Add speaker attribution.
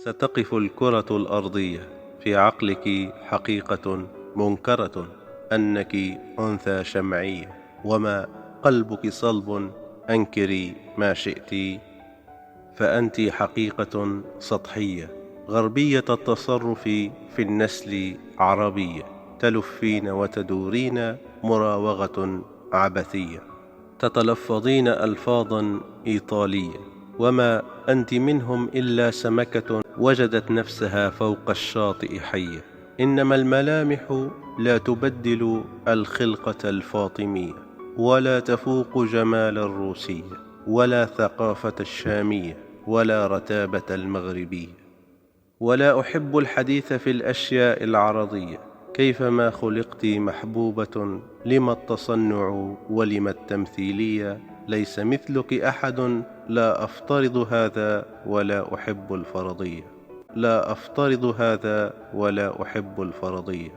Speaker 1: ستقف الكرة الأرضية في عقلك حقيقة منكرة أنك أنثى شمعية، وما قلبك صلب أنكري ما شئت، فأنت حقيقة سطحية غربية التصرف في النسل عربية، تلفين وتدورين مراوغة عبثية، تتلفظين ألفاظا إيطالية، وما أنت منهم إلا سمكة وجدت نفسها فوق الشاطئ حية. إنما الملامح لا تبدل الخلقة الفاطمية، ولا تفوق جمال الروسية، ولا ثقافة الشامية، ولا رتابة المغربية. ولا أحب الحديث في الأشياء العرضية، كيفما خلقت محبوبة، لما التصنع ولما التمثيلية، ليس مثلك أحد، لا أفترض هذا ولا أحب الفرضية، لا أفترض هذا ولا أحب الفرضية.